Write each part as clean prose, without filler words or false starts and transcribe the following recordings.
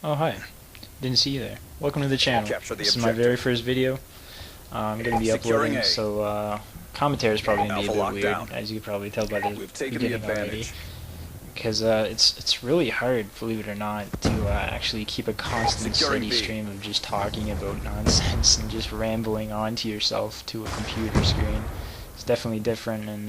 Oh, hi. Didn't see you there. Welcome to the channel. Capture the This is my objective. very first video. I'm going to be Securing uploading, A. so commentary is probably going to be a Alpha bit weird, lockdown. as you can probably tell by the We've taken the beginning already. advantage. Because it's really hard, believe it or not, to actually keep a constant, Securing steady B. stream of just talking about nonsense and just rambling onto yourself to a computer screen. It's definitely different, and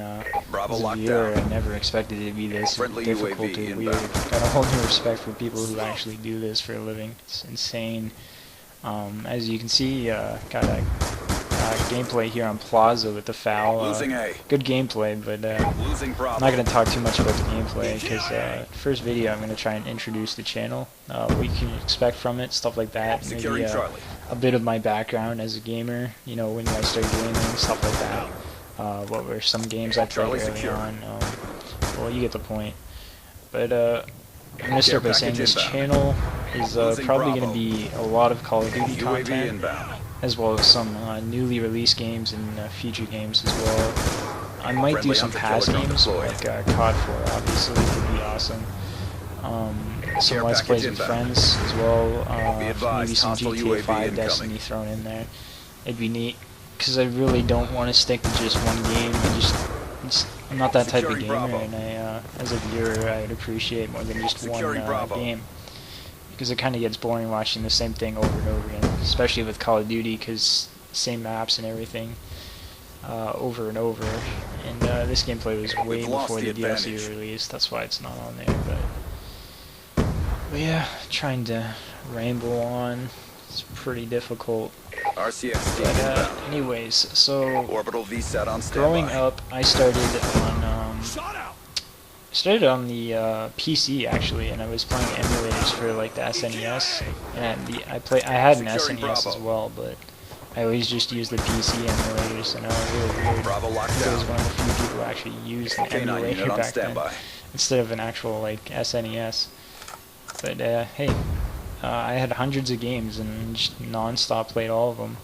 Bravo as a viewer, lockdown. I never expected it to be this Friendly difficult UAV or inbound. weird. Got a whole new respect for people who actually do this for a living. It's insane. As you can see, got a gameplay here on Plaza with the foul. Losing A. Good gameplay, but Losing Bravo. I'm not going to talk too much about the gameplay because first video I'm going to try and introduce the channel, what you can expect from it, stuff like that. Securing Maybe Charlie. a bit of my background as a gamer, you know, when I started gaming, stuff like that. What were some games I played Charlie early secure. on. Well, you get the point. But I'm going to start by saying package this inbound. channel is Losing probably going Bravo. to be a lot of Call of Duty UAV content, inbound. as well as some newly released games and future games as well. I might Friendly do some hunter-killer past drone games, deployed. like COD 4, obviously, would be awesome. Some Care Let's package Plays with inbound. friends as well, Be advised, maybe some hostile GTA UAV 5 incoming. Destiny thrown in there. It'd be neat, because I really don't want to stick to just one game. I'm not that type of Securing gamer, Bravo. and as a viewer, I would appreciate more than just Securing one Bravo. game. Because it kind of gets boring watching the same thing over and over again, especially with Call of Duty, because same maps and everything over and over. And this gameplay was way We've lost before the the DLC advantage. released, that's why it's not on there. But yeah, trying to ramble on, it's pretty difficult. RCXD But inbound. anyways, so Orbital VSAT on standby. growing up, I started on the PC actually, and I was playing emulators for like the SNES, and I had an Securing SNES Bravo. as well, but I always just used the PC emulators, and I was really weird. Bravo I was lockdown. one of the few people who actually used an K9 emulator unit on back then standby. instead of an actual like SNES. But hey, I had hundreds of games and just non-stop played all of them.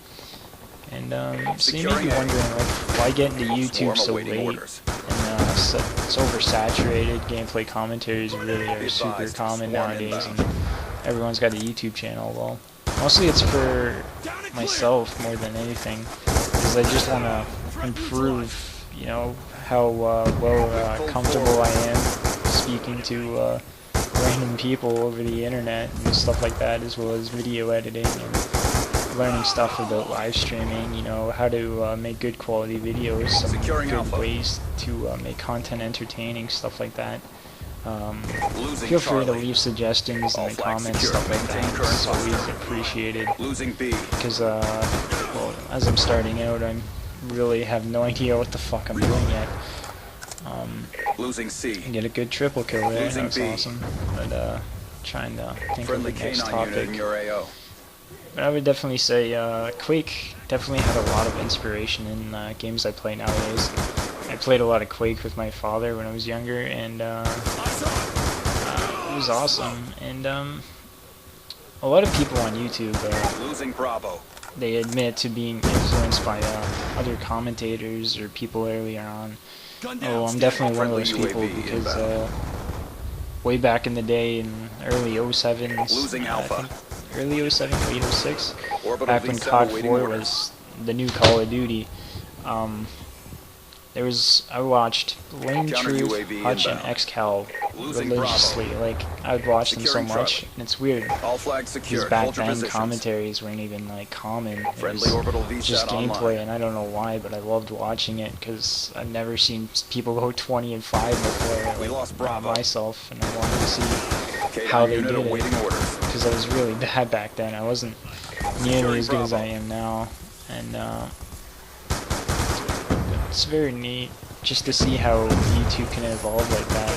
And so you may Securing be A. wondering, like, why get into YouTube Swarm so awaiting late? orders. And it's oversaturated. Gameplay commentaries really are Be super advised, common swarm nowadays, inbound. and everyone's got a YouTube channel. Well, mostly it's for myself more than anything, because I just want to improve, you know, how comfortable I am speaking to random people over the internet and stuff like that, as well as video editing and learning stuff about live streaming, you know, how to make good quality videos, some Securing good Alpha. ways to make content entertaining, stuff like that. Losing Feel free to Charlie. leave suggestions in All the flags comments, secure. stuff like Maintain that. current It's always posture. appreciated, Losing B. because, well, as I'm starting out, I really have no idea what the fuck I'm doing yet. Losing C. Get a good triple kill there, Losing that's B. awesome. But trying to think Friendly of the next K9 unit topic. in your AO. But I would definitely say Quake definitely had a lot of inspiration in games I play nowadays. I played a lot of Quake with my father when I was younger, and it was awesome. And a lot of people on YouTube, Losing Bravo. they admit to being influenced by other commentators or people earlier on. Oh, I'm definitely one of those Friendly people UAV because inbound. way back in the day, in early 07, Losing Alpha. early 07, late 06, Orbital back when VSAT COD awaiting 4 orders. was the new Call of Duty, I watched Lane Counter Truth, UAV Hutch, and inbound. XCal Losing religiously. Like, I would watch them so Securing much, Charlie. and it's weird, All flags because secure. back Hold your then positions. commentaries weren't even, like, common. It Friendly was orbital just VSAT gameplay, online. and I don't know why, but I loved watching it, because I've never seen people go 20 and 5 before, We like, lost Bravo. myself, and I wanted to see K9 how they unit did it, awaiting orders. because I was really bad back then. I wasn't nearly as good as Bravo. I am now, and it's very neat just to see how YouTube can evolve like that.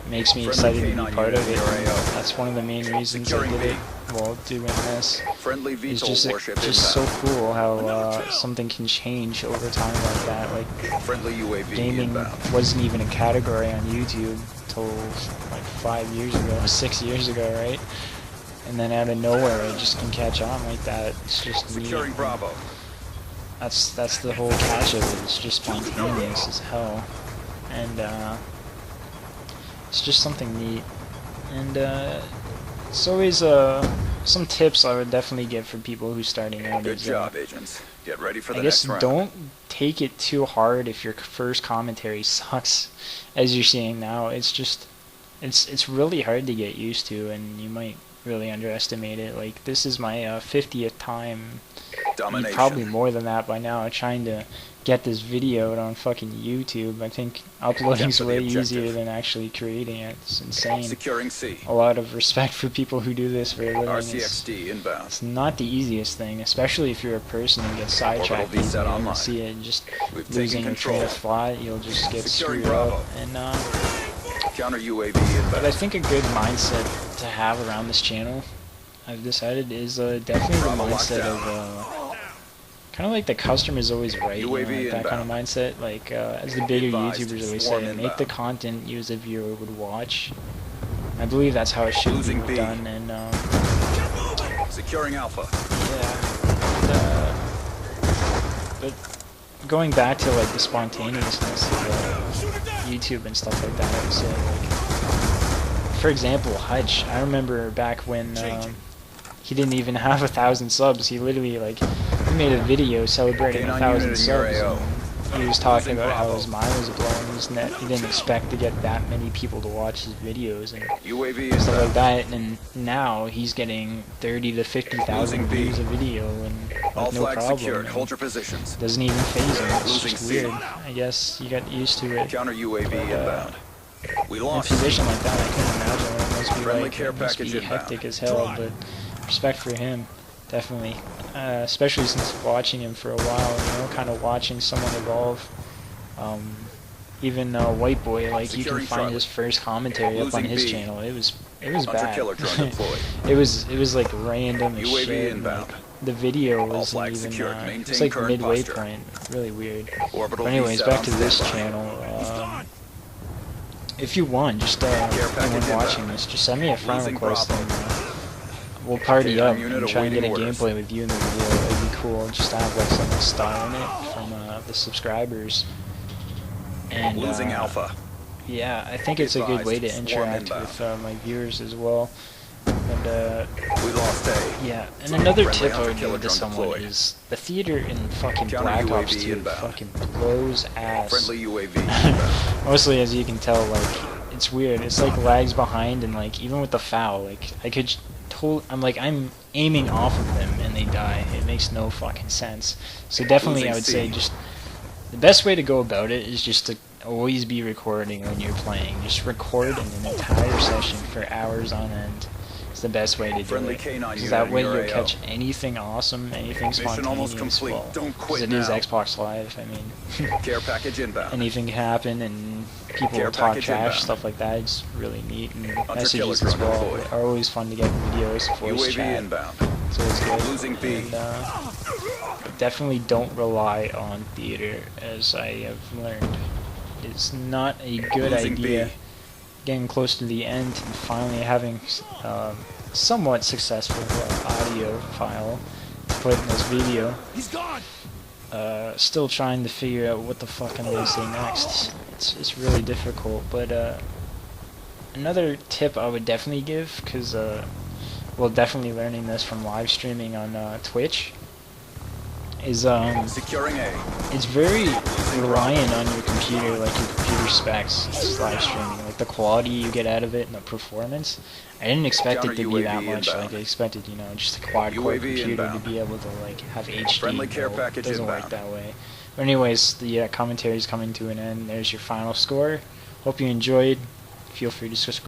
It makes me Friendly excited to be K9 part of unit it. in your AO. That's one of the main reasons I Securing did B. it. Well, doing this Friendly is VTOL warship just so inbound. cool how something can change over time like that. Like, Friendly UAV gaming inbound. wasn't even a category on YouTube till like 5 years ago, 6 years ago, right? And then out of nowhere, it just can catch on like that. It's just neat. Securing Bravo. That's the whole catch of it. It's just spontaneous as hell, and it's just something neat. And it's always some tips I would definitely give for people who's starting out. Good is, job, agents. Get ready for the I guess next round. don't take it too hard if your first commentary sucks, as you're seeing now. It's just, it's really hard to get used to, and you might really underestimate it. Like, this is my 50th time, Domination. probably more than that by now, trying to get this video out on fucking YouTube. I think uploading's Get to the way objective. easier than actually creating it. It's insane. Securing C. A lot of respect for people who do this for a living. RCXD inbound. It's not the easiest thing, especially if you're a person who gets sidetracked Orbital easily. VSAT You'll online. see it just We've losing taken your train of control. thought. You'll just get Securing screwed up. Bravo. And Counter UAV but inbound. I think a good mindset to have around this channel, I've decided, is definitely the Bravo mindset lockdown. of kind of like the customer's always right. You know, UAV like that kind of inbound. mindset. Like as the bigger Advised, YouTubers always swarm say, make inbound. the content you as a viewer would watch. I believe that's how it should Losing be B. done. And Securing Alpha. yeah. But going back to like the spontaneousness of YouTube and stuff like that, I would say, like, for example, Hutch. I remember back when he didn't even have 1,000 subs. He literally he made a video celebrating K9 1,000 unit in your subs. AO. And he was talking Losing about how Bravo. his mind was blown. He didn't expect to get that many people to watch his videos and UAV stuff like inbound. that. And now he's getting 30 to 50,000 Losing B. views a video and All with no flags problem. secured. and Hold your positions. doesn't even phase him. It's Losing just C. weird. I guess you got used to it. Counter UAV inbound. We In a lost. position like that, I couldn't imagine what it must be Friendly like. care It must package be inbound. hectic as hell, but respect for him, definitely. Especially since watching him for a while, kind of watching someone evolve. Even White Boy, you Securing can find Charlie. his first commentary up on Losing his B. channel. It was Hunter bad. killer drone deployed. it was like random as UAV shit. inbound. The video All wasn't flags even. secured. It Maintain was like current midway posture. point. Really weird. Orbital But anyways, VSAT back on to this standby. channel. If you want, just package anyone inbound. watching this, just send me a friend Losing request Bravo. and we'll party K9 up unit and try and get a awaiting orders. gameplay with you in the video. It'd be cool just to have like some style in it from the subscribers. And Losing Alpha. yeah, I think it's a good way to Advised, swarm interact inbound. with my viewers as well. And We lost A. yeah, and another Friendly tip I hunter would killer give to drone someone deployed. is the theater in fucking Counter Black Ops UAV 2 inbound. fucking blows ass. Friendly UAV inbound. Mostly, as you can tell, it's weird. It's lags behind, and even with the foul, I could I'm aiming off of them and they die. It makes no fucking sense. So definitely, Losing I would C. say just the best way to go about it is just to always be recording when you're playing. Just record an entire session for hours on end. It's the best way to do Friendly it. K9 Because unit that in way your you'll AO. catch anything awesome, anything Mission spontaneous. almost complete. Well, Don't 'cause quit it is now. Xbox Live. I mean, Care package inbound. anything can happen, and people Care will talk package trash, inbound. stuff like that. It's really neat, and killer messages as drone well deployed. are always fun to get in videos, voice UAV chat, inbound. so it's good. Losing B. And, definitely don't rely on theater, as I have learned. It's not a good Losing idea. B. Getting close to the end and finally having somewhat successful audio file to put in this video. He's gone. Still trying to figure out what the fuck I'm gonna say next. It's really difficult, but another tip I would definitely give, because well, definitely learning this from live streaming on Twitch, is Securing A. it's very reliant on your computer, like your computer specs. It's live streaming, like the quality you get out of it and the performance. I didn't expect it Counter to be that UAV much. inbound. Like I expected, just a quad-core UAV computer inbound. to be able to have HD. Friendly care Well, package it doesn't work inbound. that way. But anyways, the commentary is coming to an end. There's your final score. Hope you enjoyed. Feel free to subscribe.